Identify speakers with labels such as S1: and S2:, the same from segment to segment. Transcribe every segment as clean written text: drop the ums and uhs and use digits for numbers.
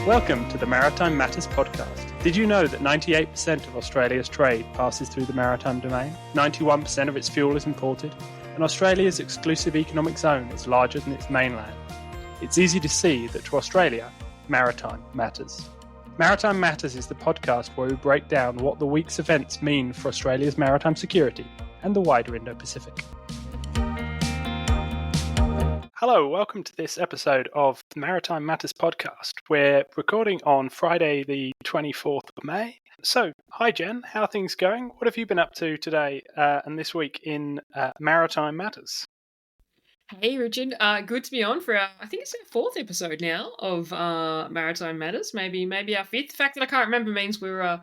S1: Welcome to the Maritime Matters podcast. Did you know that 98% of Australia's trade passes through the maritime domain? 91% of its fuel is imported, and Australia's exclusive economic zone is larger than its mainland. It's easy to see that to Australia, maritime matters. Maritime Matters is the podcast where we break down what the week's events mean for Australia's maritime security and the wider Indo-Pacific. Hello, welcome to this episode of the Maritime Matters podcast. We're recording on Friday the 24th of May. So, hi Jen, how are things going? What have you been up to today and this week in Maritime Matters?
S2: Hey Richard, good to be on for I think it's our fourth episode now of Maritime Matters, maybe our fifth. The fact that I can't remember means we're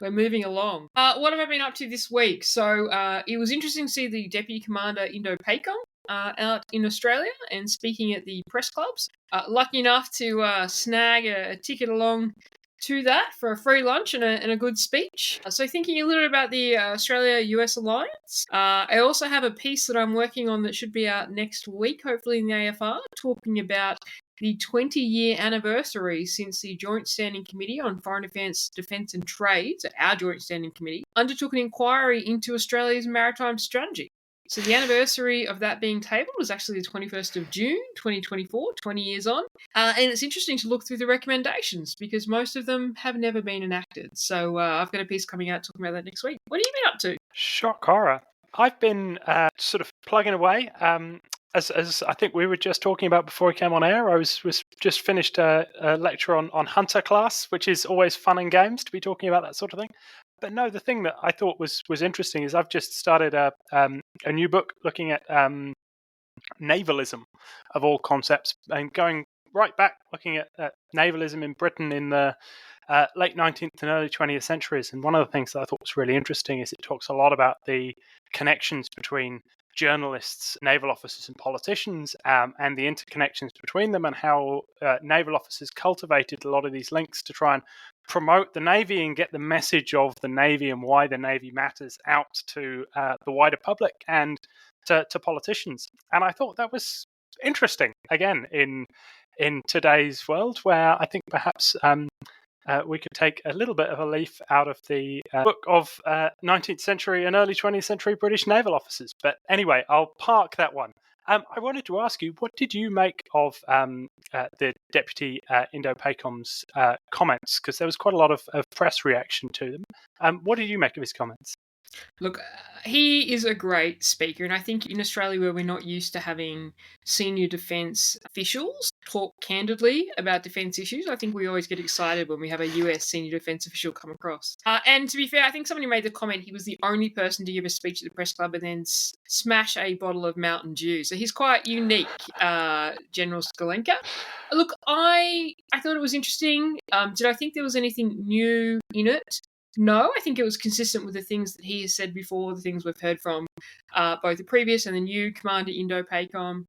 S2: moving along. What have I been up to this week? So it was interesting to see the Deputy Commander Indo-PACOM out in Australia and speaking at the press clubs. Lucky enough to snag a ticket along to that for a free lunch and a good speech. So thinking a little bit about the Australia-US alliance. I also have a piece that I'm working on that should be out next week, hopefully in the AFR, talking about the 20-year anniversary since the Joint Standing Committee on Foreign Defence, Defence and Trade, so our Joint Standing Committee, undertook an inquiry into Australia's maritime strategy. So the anniversary of that being tabled was actually the 21st of June, 2024, 20 years on. And it's interesting to look through the recommendations because most of them have never been enacted. So I've got a piece coming out talking about that next week. What have you been up to?
S1: Shock horror. I've been sort of plugging away. As I think we were just talking about before we came on air, I was just finished a lecture on Hunter class, which is always fun and games to be talking about that sort of thing. But no, the thing that I thought was interesting is I've just started a new book looking at navalism of all concepts and going right back, looking at navalism in Britain in the late 19th and early 20th centuries. And one of the things that I thought was really interesting is it talks a lot about the connections between journalists, naval officers and politicians, and the interconnections between them, and how naval officers cultivated a lot of these links to try and promote the Navy and get the message of the Navy and why the Navy matters out to the wider public and to politicians. And I thought that was interesting, again, in today's world, where I think perhaps we could take a little bit of a leaf out of the book of 19th century and early 20th century British naval officers. But anyway, I'll park that one. I wanted to ask you, what did you make of the Deputy Indo-PACOM's comments? Because there was quite a lot of press reaction to them. What did you make of his comments?
S2: Look, he is a great speaker, and I think in Australia, where we're not used to having senior defence officials talk candidly about defence issues, I think we always get excited when we have a US senior defence official come across. And to be fair, I think somebody made the comment he was the only person to give a speech at the press club and then smash a bottle of Mountain Dew. So he's quite unique, General Skolenka. Look, I thought it was interesting. Did I think there was anything new in it? No, I think it was consistent with the things that he has said before, the things we've heard from both the previous and the new Commander Indo-PACOM.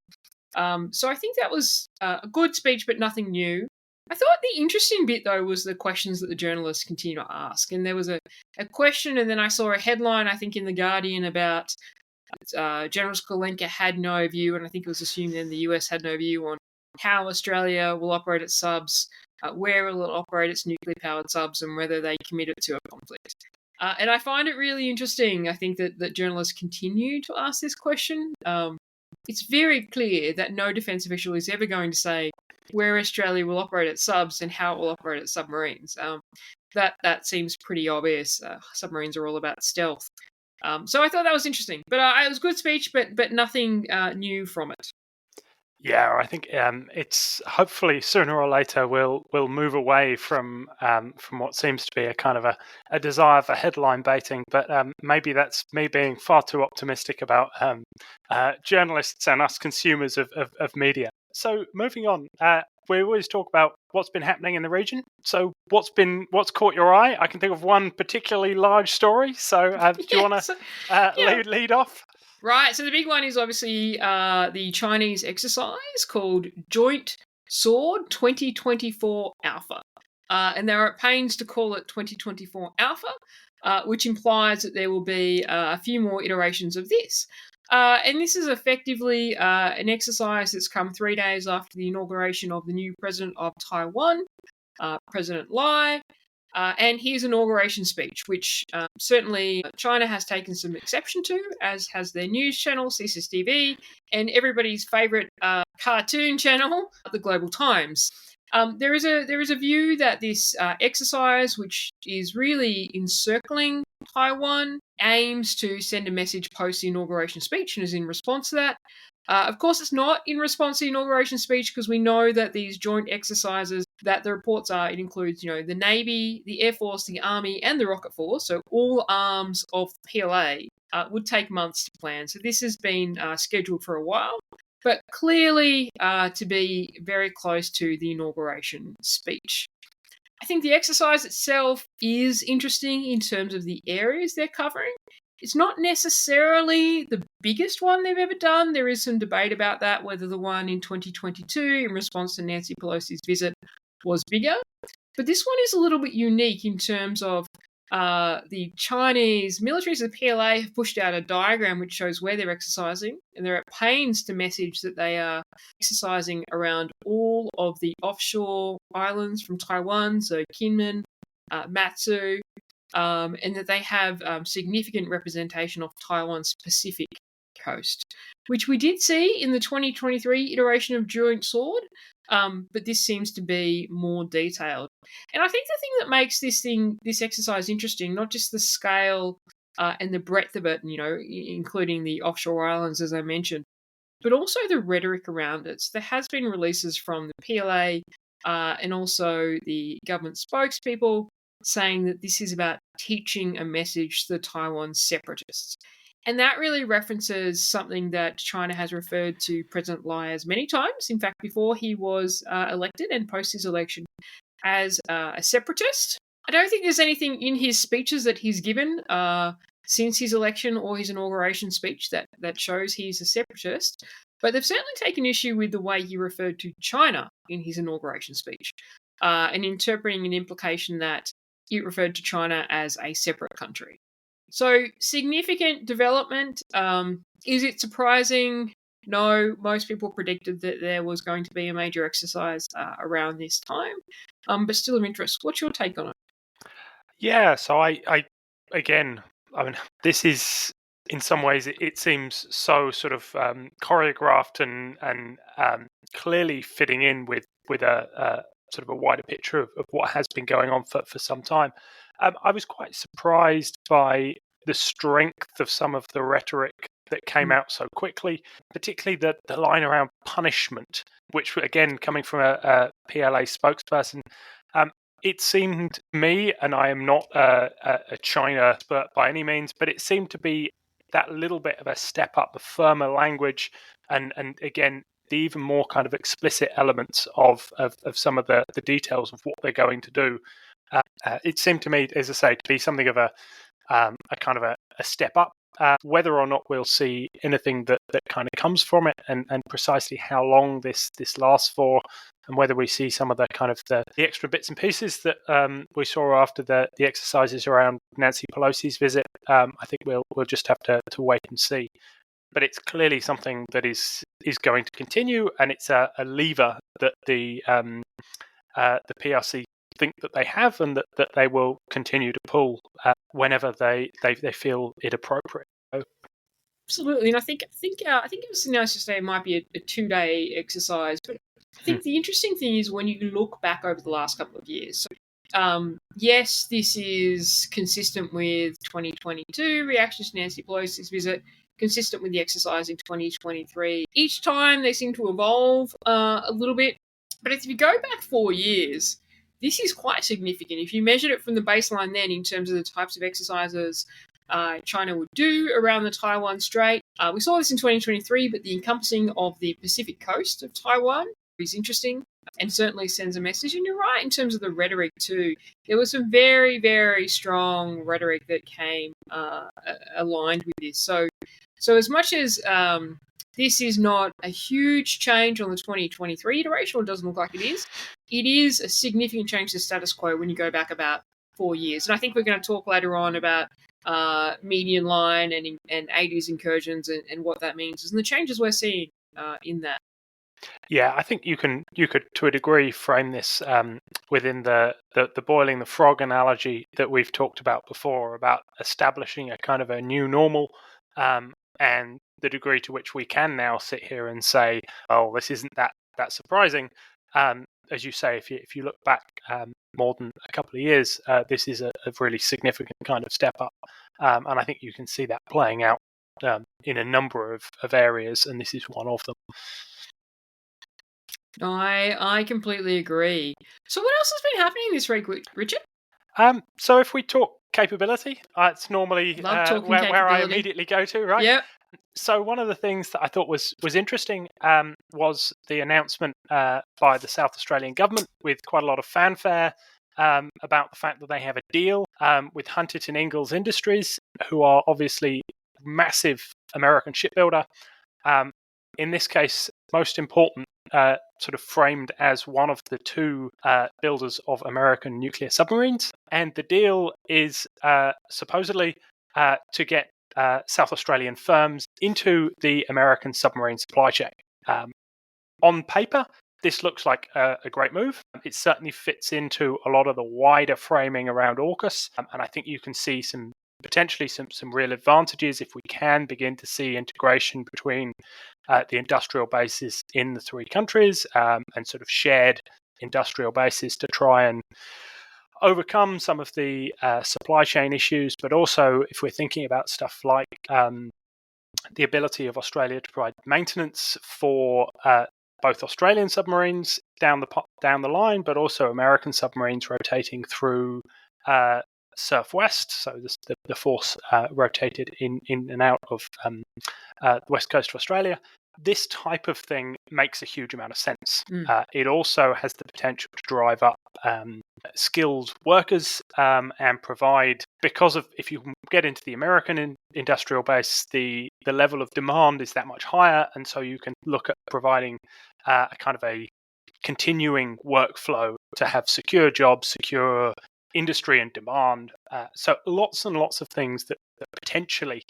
S2: So I think that was a good speech, but nothing new. I thought the interesting bit, though, was the questions that the journalists continue to ask. And there was a question, and then I saw a headline, I think, in The Guardian about General Skolenka had no view, and I think it was assumed then the US had no view on how Australia will operate its subs, where will it operate its nuclear-powered subs, and whether they commit it to a conflict. And I find it really interesting, I think, that journalists continue to ask this question. It's very clear that no defence official is ever going to say where Australia will operate its subs and how it will operate its submarines. That seems pretty obvious. Submarines are all about stealth. So I thought that was interesting. But it was a good speech, but nothing new from it.
S1: Yeah, I think it's hopefully sooner or later we'll move away from what seems to be a kind of a desire for headline baiting, but maybe that's me being far too optimistic about journalists and us consumers of media. So moving on, we always talk about what's been happening in the region. So what's caught your eye? I can think of one particularly large story. So do you want to lead off?
S2: Right, so the big one is obviously the Chinese exercise called Joint Sword 2024 Alpha. And they're at pains to call it 2024 Alpha, which implies that there will be a few more iterations of this. And this is effectively an exercise that's come 3 days after the inauguration of the new president of Taiwan. President Lai. And his inauguration speech, which certainly China has taken some exception to, as has their news channel, CCTV, and everybody's favourite cartoon channel, the Global Times. There is a view that this exercise, which is really encircling Taiwan, aims to send a message post the inauguration speech and is in response to that. Of course, it's not in response to the inauguration speech, because we know that these joint exercises, that the reports are, it includes, the Navy, the Air Force, the Army, and the Rocket Force, so all arms of the PLA, would take months to plan. So this has been scheduled for a while, but clearly to be very close to the inauguration speech. I think the exercise itself is interesting in terms of the areas they're covering. It's not necessarily the biggest one they've ever done. There is some debate about that, whether the one in 2022 in response to Nancy Pelosi's visit was bigger. But this one is a little bit unique in terms of the Chinese militaries of the PLA have pushed out a diagram which shows where they're exercising, and they're at pains to message that they are exercising around all of the offshore islands from Taiwan, so Kinmen, Matsu, and that they have significant representation of Taiwan's Pacific coast, which we did see in the 2023 iteration of Joint Sword, but this seems to be more detailed. And I think the thing that makes this exercise interesting, not just the scale and the breadth of it, including the offshore islands, as I mentioned, but also the rhetoric around it. So there has been releases from the PLA and also the government spokespeople saying that this is about teaching a message to the Taiwan separatists. And that really references something that China has referred to President Lai as many times, in fact, before he was elected and post his election, as a separatist. I don't think there's anything in his speeches that he's given since his election or his inauguration speech that shows he's a separatist. But they've certainly taken issue with the way he referred to China in his inauguration speech, and interpreting an implication that it referred to China as a separate country. So, significant development. Is it surprising? No, most people predicted that there was going to be a major exercise around this time, but still of interest. What's your take on it?
S1: Yeah, so I mean, this is, in some ways, it seems so sort of choreographed and clearly fitting in with a sort of a wider picture of what has been going on for some time. I was quite surprised by the strength of some of the rhetoric that came out so quickly, particularly the line around punishment, which, again, coming from a PLA spokesperson, it seemed to me, and I am not a China expert by any means, but it seemed to be that little bit of a step up, the firmer language, and again, the even more kind of explicit elements of some of the details of what they're going to do. It seemed to me, as I say, to be something of a kind of a step up. Whether or not we'll see anything that kind of comes from it, and precisely how long this lasts for, and whether we see some of the kind of the extra bits and pieces that we saw after the exercises around Nancy Pelosi's visit, I think we'll just have to wait and see. But it's clearly something that is going to continue, and it's a lever that the PRC think that they have, and that they will continue to pull whenever they feel it appropriate.
S2: Absolutely, and I think it was nice to say it might be a 2-day exercise, but I think the interesting thing is when you look back over the last couple of years. So, yes, this is consistent with 2022 reactions to Nancy Pelosi's visit, consistent with the exercise in 2023. Each time they seem to evolve a little bit, but if you go back 4 years, this is quite significant. If you measured it from the baseline then in terms of the types of exercises China would do around the Taiwan Strait, we saw this in 2023, but the encompassing of the Pacific coast of Taiwan is interesting and certainly sends a message. And you're right in terms of the rhetoric too. There was some very, very strong rhetoric that came aligned with this. So as much as this is not a huge change on the 2023 iteration, or it doesn't look like it is a significant change to status quo when you go back about 4 years. And I think we're going to talk later on about median line and ADIZ incursions and what that means and the changes we're seeing in that.
S1: Yeah, I think you could to a degree frame this within the boiling the frog analogy that we've talked about before, about establishing a kind of a new normal, and the degree to which we can now sit here and say, oh, this isn't that surprising. As you say, if you look back more than a couple of years, this is a really significant kind of step up, and I think you can see that playing out in a number of areas, and this is one of them.
S2: I completely agree. So what else has been happening this week, Richard?
S1: So if we talk capability, it's normally where I immediately go to, right?
S2: Yep.
S1: So one of the things that I thought was interesting was the announcement by the South Australian government with quite a lot of fanfare about the fact that they have a deal with Huntington Ingalls Industries, who are obviously massive American shipbuilder. In this case, most important, sort of framed as one of the two builders of American nuclear submarines. And the deal is supposedly to get South Australian firms into the American submarine supply chain. On paper, this looks like a great move. It certainly fits into a lot of the wider framing around AUKUS, and I think you can see potentially some real advantages if we can begin to see integration between the industrial bases in the three countries and sort of shared industrial bases to try and overcome some of the supply chain issues, but also if we're thinking about stuff like the ability of Australia to provide maintenance for both Australian submarines down the line, but also American submarines rotating through Surf West, so the force rotated in and out of the west coast of Australia. This type of thing makes a huge amount of sense. It also has the potential to drive up skilled workers and provide, because of if you get into the American industrial base, the level of demand is that much higher, and so you can look at providing a kind of a continuing workflow to have secure jobs, secure industry and demand. So lots and lots of things that potentially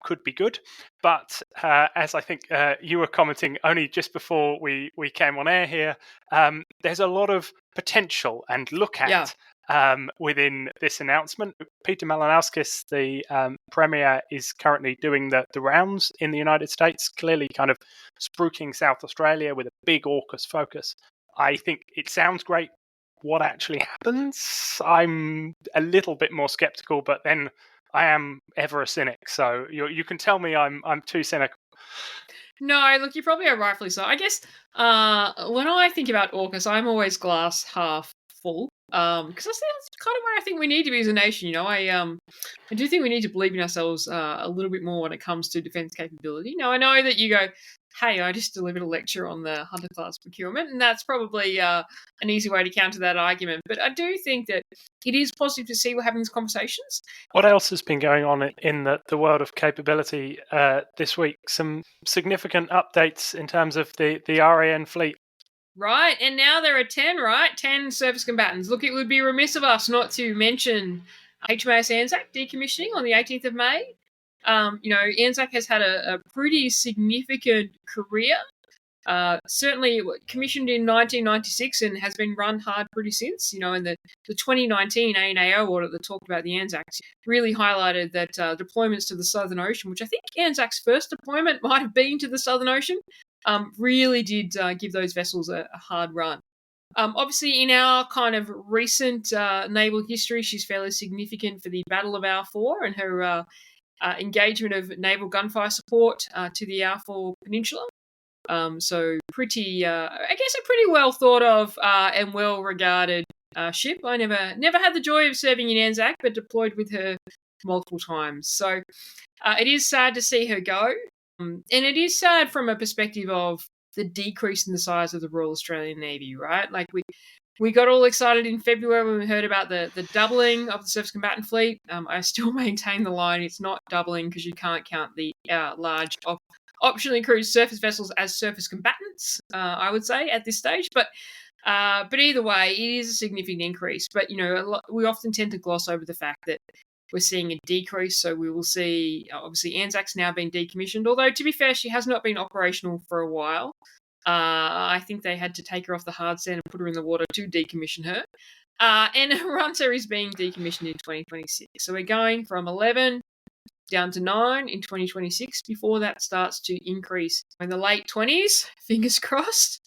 S1: could be good. But as I think you were commenting only just before we came on air here, there's a lot of potential and look at within this announcement. Peter Malinowskis, the Premier, is currently doing the rounds in the United States, clearly kind of spruiking South Australia with a big AUKUS focus. I think it sounds great. What actually happens, I'm a little bit more skeptical, but then I am ever a cynic, so you can tell me I'm too cynical.
S2: No, look, you probably are rightfully so. I guess when I think about AUKUS, I'm always glass half full, because that's kind of where I think we need to be as a nation. You know, I do think we need to believe in ourselves a little bit more when it comes to defence capability. Now, I know that you go, hey, I just delivered a lecture on the Hunter class procurement, and that's probably an easy way to counter that argument. But I do think that it is positive to see we're having these conversations.
S1: What else has been going on in the world of capability this week? Some significant updates in terms of the RAN fleet.
S2: Right, and now there are 10, right? 10 surface combatants. Look, it would be remiss of us not to mention HMAS Anzac decommissioning on the 18th of May. Anzac has had a pretty significant career. Certainly commissioned in 1996 and has been run hard pretty since. And the 2019 ANAO audit that talked about the Anzacs really highlighted that deployments to the Southern Ocean, which I think Anzac's first deployment might have been to the Southern Ocean, really did give those vessels a hard run. Obviously, in our kind of recent naval history, she's fairly significant for the Battle of Our and her engagement of naval gunfire support to the Our Peninsula. So pretty, I guess, a pretty well thought of and well regarded ship. I never had the joy of serving in Anzac, but deployed with her multiple times. So it is sad to see her go. And it is sad from a perspective of the decrease in the size of the Royal Australian Navy, right? Like we got all excited in February when we heard about the doubling of the surface combatant fleet. I still maintain the line, it's not doubling because you can't count the large optionally crewed surface vessels as surface combatants, I would say, at this stage. But either way, it is a significant increase. But, we often tend to gloss over the fact that we're seeing a decrease. So we will see, obviously, Anzac's now been decommissioned. Although, to be fair, she has not been operational for a while. I think they had to take her off the hard stand and put her in the water to decommission her. And Hunter is being decommissioned in 2026. So we're going from 11 down to 9 in 2026 before that starts to increase in the late 20s, fingers crossed,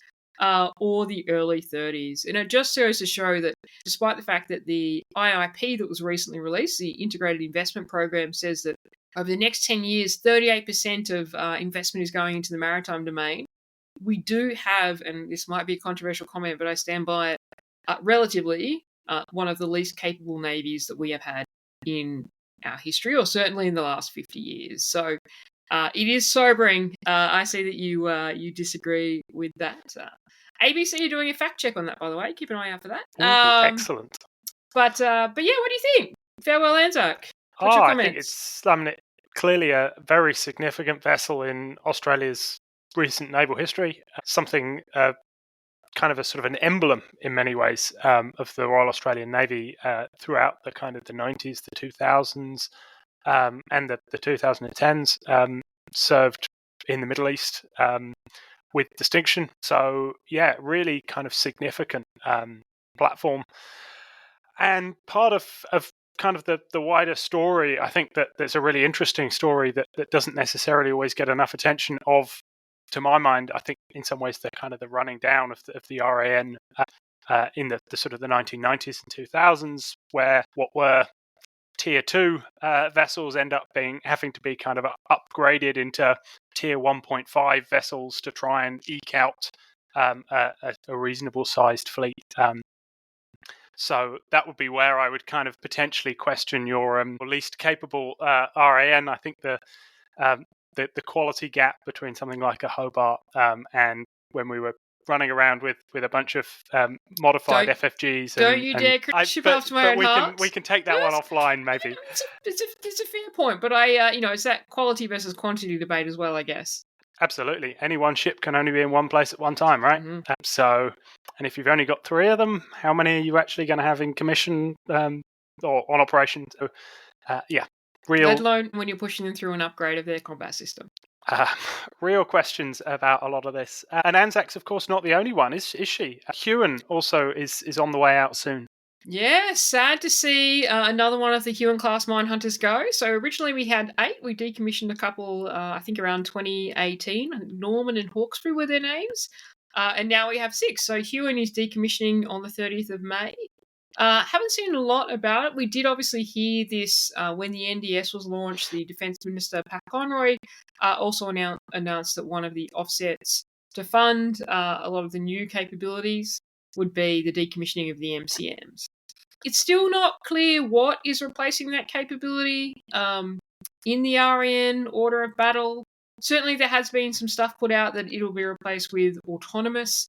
S2: or the early 30s. And it just goes to show that despite the fact that the IIP that was recently released, the Integrated Investment Program, says that over the next 10 years, 38% of investment is going into the maritime domain, we do have, and this might be a controversial comment, but I stand by it, relatively one of the least capable navies that we have had in our history, or certainly in the last 50 years. So it is sobering. I see that you disagree with that. ABC, you're doing a fact check on that, by the way. Keep an eye out for that.
S1: Excellent.
S2: But yeah, what do you think? Farewell, Anzac. What's your comments?
S1: I think it's clearly a very significant vessel in Australia's recent naval history. Something kind of a sort of an emblem in many ways of the Royal Australian Navy throughout the kind of the 90s, the 2000s, and the 2010s. Served in the Middle East with distinction. So yeah, really kind of significant platform. And part of kind of the wider story, I think that there's a really interesting story that doesn't necessarily always get enough attention of, to my mind, I think in some ways the kind of the running down of the RAN in the sort of the 1990s and 2000s, where what were tier 2 vessels end up having to be kind of upgraded into tier 1.5 vessels to try and eke out a reasonable sized fleet. So that would be where I would kind of potentially question your least capable RAN. I think the quality gap between something like a Hobart and when we were running around with a bunch of modified FFGs.
S2: Don't you dare ship after my own heart.
S1: We can take that one offline, maybe.
S2: It's a fair point, but it's that quality versus quantity debate as well, I guess.
S1: Absolutely. Any one ship can only be in one place at one time, right?
S2: Mm-hmm.
S1: And if you've only got 3 of them, how many are you actually going to have in commission or on operation? So,
S2: let alone when you're pushing them through an upgrade of their combat system.
S1: Real questions about a lot of this. And Anzac's, of course, not the only one, is she? Huon also is on the way out soon. Yeah,
S2: sad to see another one of the Huon class mine hunters go. So originally we had 8. We decommissioned a couple, I think around 2018. Norman and Hawkesbury were their names. And now we have 6. So Huon is decommissioning on the 30th of May. Haven't seen a lot about it. We did obviously hear this when the NDS was launched. The Defence Minister, Pat Conroy, also announced that one of the offsets to fund a lot of the new capabilities would be the decommissioning of the MCMs. It's still not clear what is replacing that capability in the RAN order of battle. Certainly there has been some stuff put out that it'll be replaced with autonomous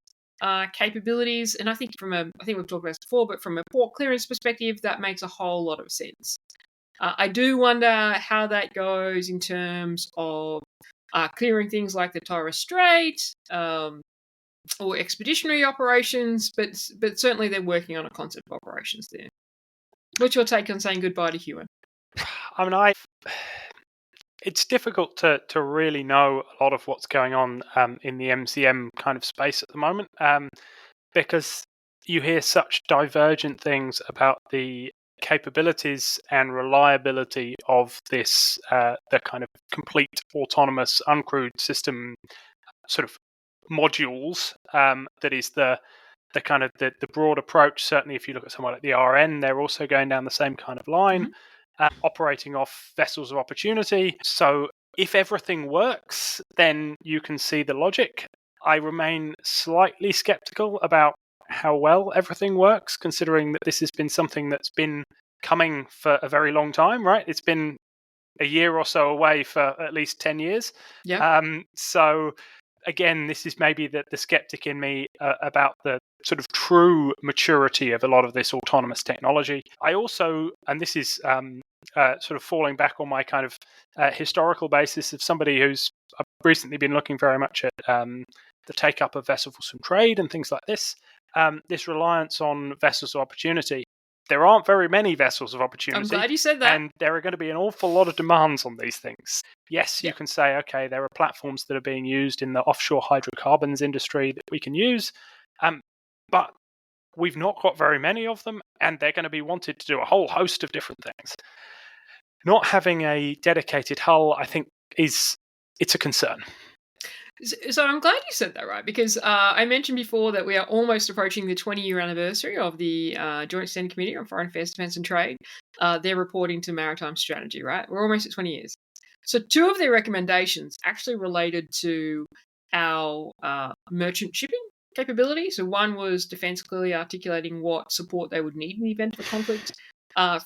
S2: capabilities, and I think we've talked about this before, but from a port clearance perspective, that makes a whole lot of sense. I do wonder how that goes in terms of clearing things like the Torres Strait or expeditionary operations, but certainly they're working on a concept of operations there. What's your take on saying goodbye to Huon?
S1: I mean, it's difficult to really know a lot of what's going on in the MCM kind of space at the moment because you hear such divergent things about the capabilities and reliability of this the kind of complete autonomous uncrewed system sort of modules that is the kind of the broad approach. Certainly if you look at someone like the RN, they're also going down the same kind of line. Operating off vessels of opportunity. So if everything works, then you can see the logic. I remain slightly skeptical about how well everything works, considering that this has been something that's been coming for a very long time, right? It's been a year or so away for at least 10 years.
S2: Yeah.
S1: So again, this is maybe the skeptic in me about the sort of true maturity of a lot of this autonomous technology. I also, and this is sort of falling back on my kind of historical basis of somebody who's recently been looking very much at the take-up of vessels from trade and things like this, this reliance on vessels of opportunity. there aren't very many vessels of opportunity.
S2: I'm glad you said that.
S1: And there are going to be an awful lot of demands on these things. Yes, you can say, okay, there are platforms that are being used in the offshore hydrocarbons industry that we can use, but we've not got very many of them, and they're going to be wanted to do a whole host of different things. Not having a dedicated hull, I think, it's a concern.
S2: So I'm glad you said that, right? Because I mentioned before that we are almost approaching the 20-year anniversary of the Joint Standing Committee on Foreign Affairs, Defence and Trade. They're reporting to maritime strategy, right? We're almost at 20 years. So 2 of their recommendations actually related to our merchant shipping capability. So one was Defence clearly articulating what support they would need in the event of a conflict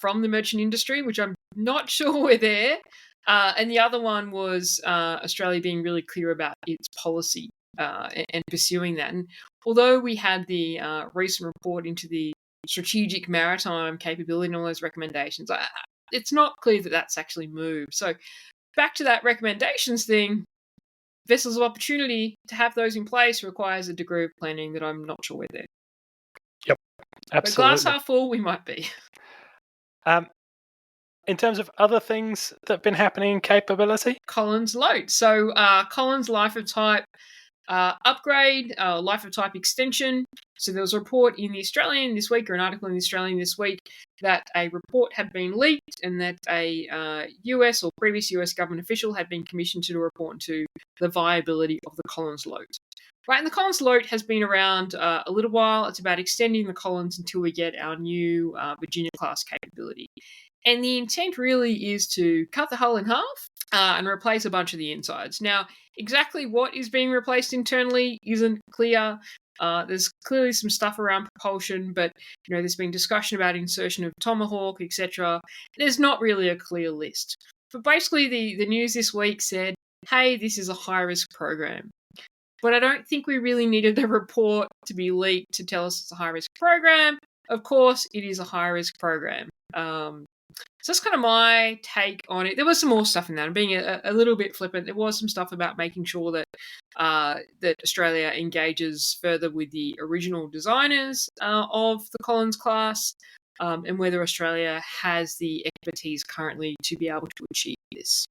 S2: from the merchant industry, which I'm not sure we're there. And the other one was Australia being really clear about its policy and pursuing that. And although we had the recent report into the strategic maritime capability and all those recommendations, it's not clear that that's actually moved. So back to that recommendations thing, vessels of opportunity, to have those in place requires a degree of planning that I'm not sure we're there.
S1: Yep, absolutely.
S2: But glass half full, we might be.
S1: In terms of other things that have been happening in capability?
S2: Collins LOTE. So Collins life of type upgrade, life of type extension. So there was a report in The Australian this week, or an article in The Australian this week, that a report had been leaked and that a US or previous US government official had been commissioned to do a report into the viability of the Collins LOTE. Right, and the Collins LOTE has been around a little while. It's about extending the Collins until we get our new Virginia-class capability. And the intent really is to cut the hull in half and replace a bunch of the insides. Now, exactly what is being replaced internally isn't clear. There's clearly some stuff around propulsion, but there's been discussion about insertion of Tomahawk, etc. There's not really a clear list. But basically, the news this week said, hey, this is a high-risk program. But I don't think we really needed the report to be leaked to tell us it's a high-risk program. Of course, it is a high-risk program. So that's kind of my take on it. There was some more stuff in that. I'm being a little bit flippant. There was some stuff about making sure that that Australia engages further with the original designers of the Collins class, and whether Australia has the expertise currently to be able to achieve this.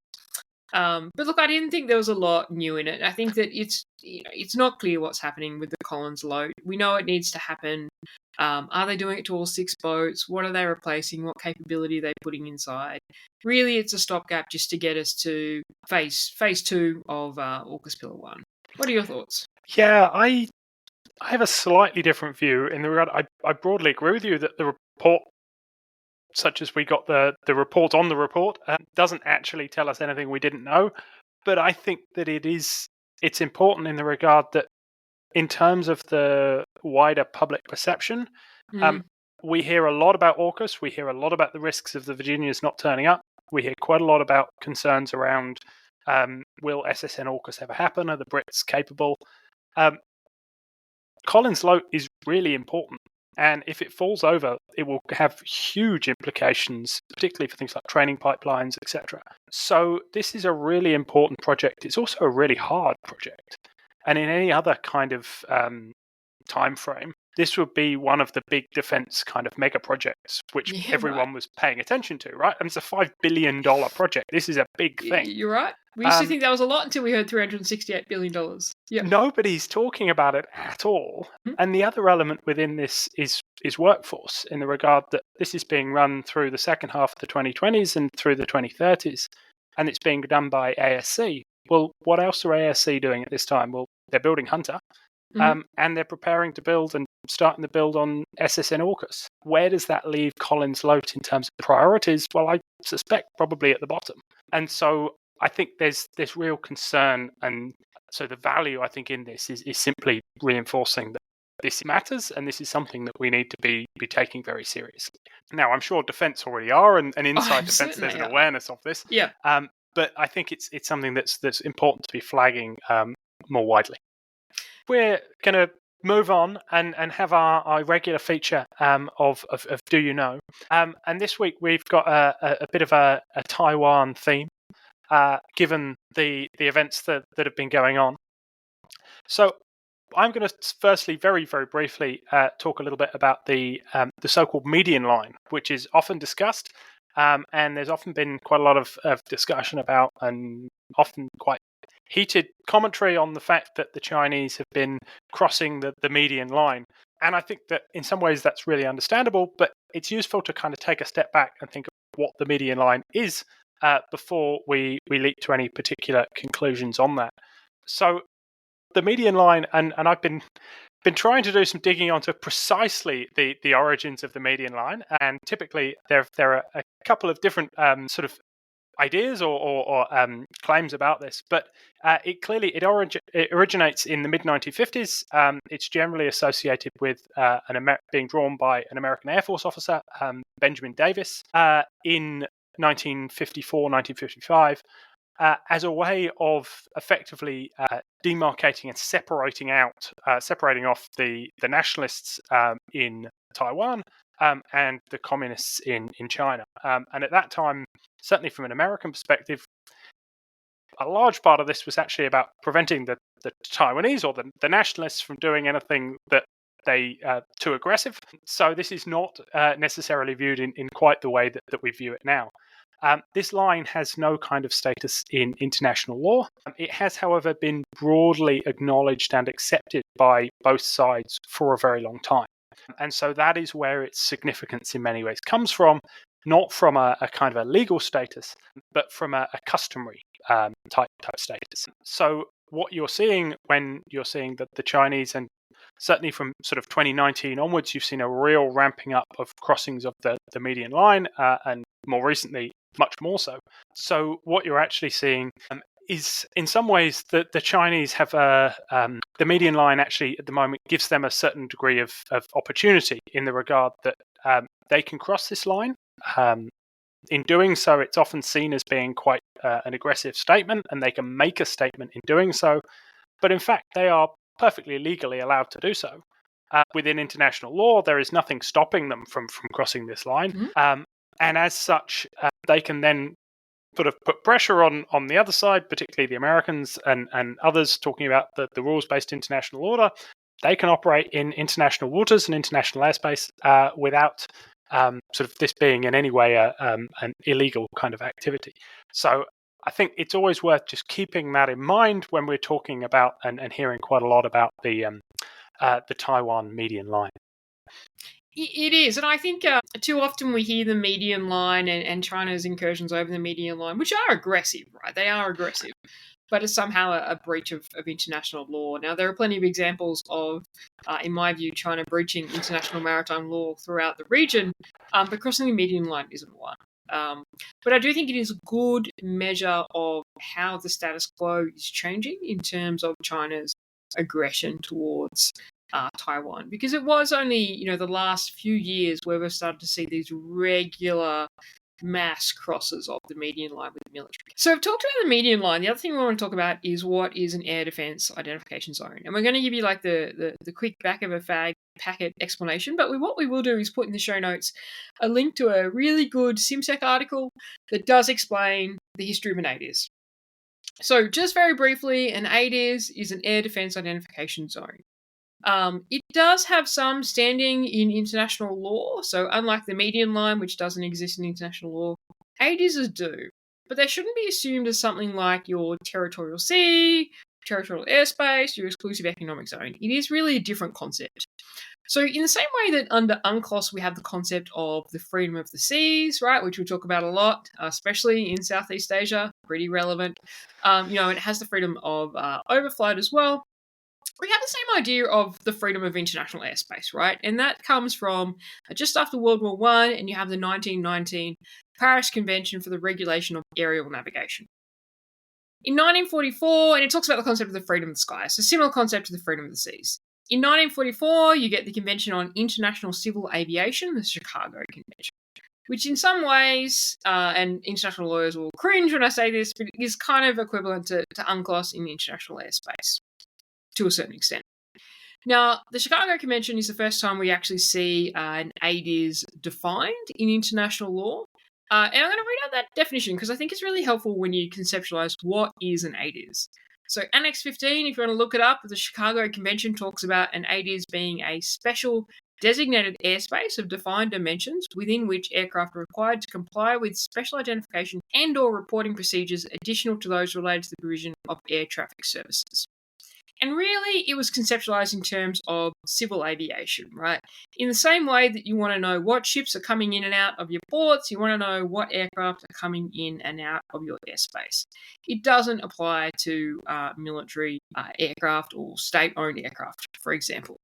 S2: But look, I didn't think there was a lot new in it. I think that it's not clear what's happening with the Collins LOTE. We know it needs to happen. Are they doing it to all 6 boats? What are they replacing? What capability are they putting inside? Really, it's a stopgap just to get us to phase 2 of AUKUS Pillar 1. What are your thoughts?
S1: Yeah, I have a slightly different view in the regard. I broadly agree with you that the report, such as we got the report on the report, doesn't actually tell us anything we didn't know. But I think that it's important in the regard that in terms of the wider public perception, we hear a lot about AUKUS. We hear a lot about the risks of the Virginias not turning up. We hear quite a lot about concerns around will SSN AUKUS ever happen? Are the Brits capable? Collins LOTE is really important. And if it falls over, it will have huge implications, particularly for things like training pipelines, etc. So this is a really important project. It's also a really hard project. And in any other kind of time frame, this would be one of the big defense kind of mega projects, which everyone was paying attention to, right? And it's a $5 billion project. This is a big thing.
S2: You're right. We used to think that was a lot until we heard $368 billion. Yep.
S1: Nobody's talking about it at all. And the other element within this is workforce, in the regard that this is being run through the second half of the 2020s and through the 2030s, and it's being done by ASC. Well, what else are ASC doing at this time? Well, they're building Hunter, and they're preparing to build and starting to build on SSN AUKUS. Where does that leave Collins LOTE in terms of priorities? Well, I suspect probably at the bottom. And so I think there's real concern, and so the value I think in this is simply reinforcing that this matters, and this is something that we need to be taking very seriously. Now, I'm sure defence already are, and inside defence there's an awareness of this.
S2: Yeah.
S1: But I think it's something that's important to be flagging more widely. We're going to move on and have our regular feature of Do You Know? And this week we've got a bit of a Taiwan theme, given the events that have been going on. So I'm going to firstly, very, very briefly, talk a little bit about the so-called median line, which is often discussed, and there's often been quite a lot of discussion about, and often quite heated commentary on the fact that the Chinese have been crossing the median line. And I think that in some ways that's really understandable, but it's useful to kind of take a step back and think of what the median line is before we leap to any particular conclusions on that. So the median line, and I've been trying to do some digging onto precisely the origins of the median line, and typically there are a couple of different sort of ideas or claims about this, but it originates in the mid 1950s. It's generally associated with being drawn by an American Air Force officer, Benjamin Davis, in 1954, 1955. As a way of effectively demarcating and separating off the nationalists in Taiwan and the communists in China. And at that time, certainly from an American perspective, a large part of this was actually about preventing the Taiwanese or the nationalists from doing anything that they too aggressive. So this is not necessarily viewed in quite the way that we view it now. This line has no kind of status in international law. It has, however, been broadly acknowledged and accepted by both sides for a very long time. And so that is where its significance in many ways comes from, not from a kind of a legal status, but from a customary type status. So what you're seeing when you're seeing that the Chinese, and certainly from sort of 2019 onwards, you've seen a real ramping up of crossings of the median line, and more recently, much more so. So what you're actually seeing is, in some ways, that the Chinese have the median line actually at the moment gives them a certain degree of opportunity in the regard that they can cross this line. In doing so, it's often seen as being quite an aggressive statement, and they can make a statement in doing so. But in fact, they are perfectly legally allowed to do so. Within international law, there is nothing stopping them from crossing this line. Mm-hmm. And as such, they can then sort of put pressure on the other side, particularly the Americans and others talking about the rules-based international order. They can operate in international waters and international airspace without sort of this being in any way an illegal kind of activity. So I think it's always worth just keeping that in mind when we're talking about and hearing quite a lot about the Taiwan median line.
S2: It is, and I think too often we hear the median line and China's incursions over the median line, which are aggressive, right? They are aggressive, but it's somehow a breach of international law. Now, there are plenty of examples of, in my view, China breaching international maritime law throughout the region, but crossing the median line isn't one. But I do think it is a good measure of how the status quo is changing in terms of China's aggression towards Taiwan, because it was only the last few years where we've started to see these regular mass crosses of the median line with the military. So I've talked about the median line. The other thing we want to talk about is what is an air defense identification zone, and we're going to give you like the quick back of a fag packet explanation. But what we will do is put in the show notes a link to a really good SimSec article that does explain the history of an ADIZ. So just very briefly, an ADIZ is an air defense identification zone. It does have some standing in international law, so unlike the median line, which doesn't exist in international law, ADIZs do. But they shouldn't be assumed as something like your territorial sea, territorial airspace, your exclusive economic zone. It is really a different concept. So in the same way that under UNCLOS we have the concept of the freedom of the seas, right, which we talk about a lot, especially in Southeast Asia, pretty relevant. It has the freedom of overflight as well. We have the same idea of the freedom of international airspace, right? And that comes from just after World War I, and you have the 1919 Paris Convention for the Regulation of Aerial Navigation. In 1944, and it talks about the concept of the freedom of the skies, so similar concept to the freedom of the seas. In 1944, you get the Convention on International Civil Aviation, the Chicago Convention, which in some ways, and international lawyers will cringe when I say this, but it is kind of equivalent to UNCLOS in international airspace, to a certain extent. Now, the Chicago Convention is the first time we actually see an ADIZ defined in international law. And I'm going to read out that definition because I think it's really helpful when you conceptualize what is an ADIZ. So Annex 15, if you want to look it up, the Chicago Convention talks about an ADIZ being a special designated airspace of defined dimensions within which aircraft are required to comply with special identification and or reporting procedures additional to those related to the provision of air traffic services. And really, it was conceptualized in terms of civil aviation, right? In the same way that you want to know what ships are coming in and out of your ports, you want to know what aircraft are coming in and out of your airspace. It doesn't apply to military aircraft or state-owned aircraft, for example.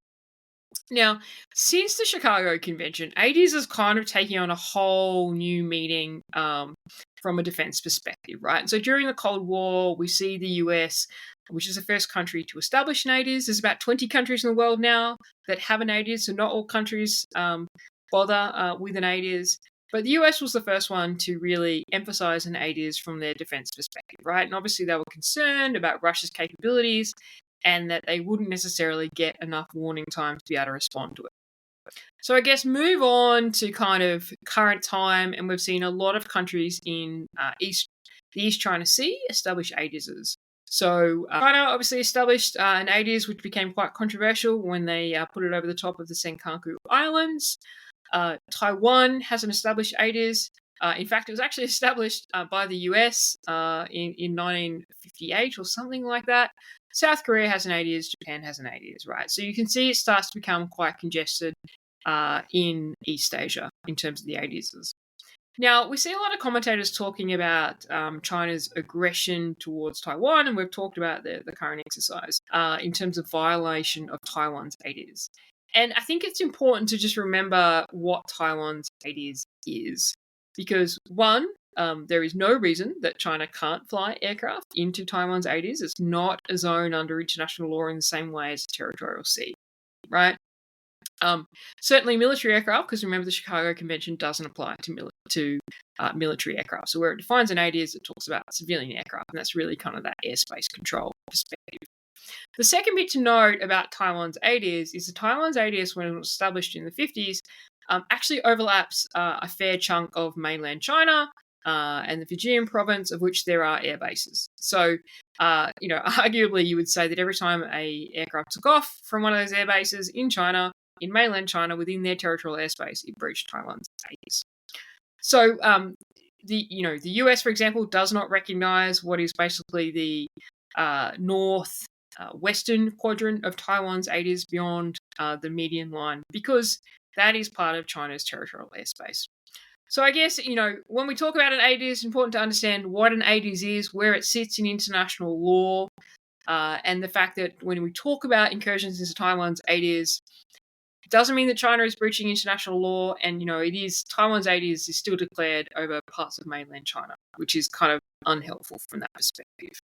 S2: Now, since the Chicago Convention, ADIZ is kind of taking on a whole new meaning from a defense perspective, right? And so during the Cold War, we see the US, which is the first country to establish an ADIZ. There's about 20 countries in the world now that have an ADIZ, so not all countries bother with an ADIZ. But the US was the first one to really emphasize an ADIZ from their defense perspective, right? And obviously they were concerned about Russia's capabilities and that they wouldn't necessarily get enough warning time to be able to respond to it. So I guess move on to kind of current time, and we've seen a lot of countries in the East China Sea establish ADIZs. So China obviously established an ADIZ, which became quite controversial when they put it over the top of the Senkaku Islands. Taiwan has an established ADIZ. In fact, it was actually established by the US in 1958 or something like that. South Korea has an ADIZ, Japan has an ADIZ, right? So you can see it starts to become quite congested in East Asia in terms of the ADIZs. Now, we see a lot of commentators talking about China's aggression towards Taiwan, and we've talked about the current exercise in terms of violation of Taiwan's ADIZ. And I think it's important to just remember what Taiwan's ADIZ is. Because one, there is no reason that China can't fly aircraft into Taiwan's ADIZ. It's not a zone under international law in the same way as a territorial sea, right? Certainly military aircraft, because remember the Chicago Convention doesn't apply to military aircraft. So where it defines an ADIZ, it talks about civilian aircraft, and that's really kind of that airspace control perspective. The second bit to note about Taiwan's ADIZ is that Taiwan's ADIZ, when it was established in the 50s, actually overlaps a fair chunk of mainland China and the Fujian province, of which there are air bases. So, arguably you would say that every time a aircraft took off from one of those air bases in China, in mainland China, within their territorial airspace, it breached Taiwan's ADIZ. So, the US, for example, does not recognize what is basically the western quadrant of Taiwan's ADIZ beyond the median line, because that is part of China's territorial airspace. So I guess, when we talk about an ADIZ, it's important to understand what an ADIZ is, where it sits in international law, and the fact that when we talk about incursions into Taiwan's ADIZ, it doesn't mean that China is breaching international law, and, Taiwan's ADIZ is still declared over parts of mainland China, which is kind of unhelpful from that perspective.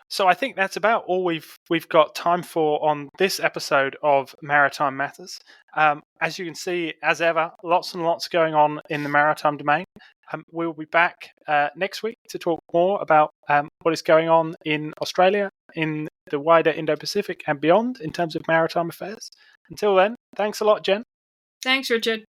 S1: So I think that's about all we've got time for on this episode of Maritime Matters. As you can see, as ever, lots and lots going on in the maritime domain. We'll be back next week to talk more about what is going on in Australia, in the wider Indo-Pacific and beyond in terms of maritime affairs. Until then, thanks a lot, Jen.
S2: Thanks, Richard.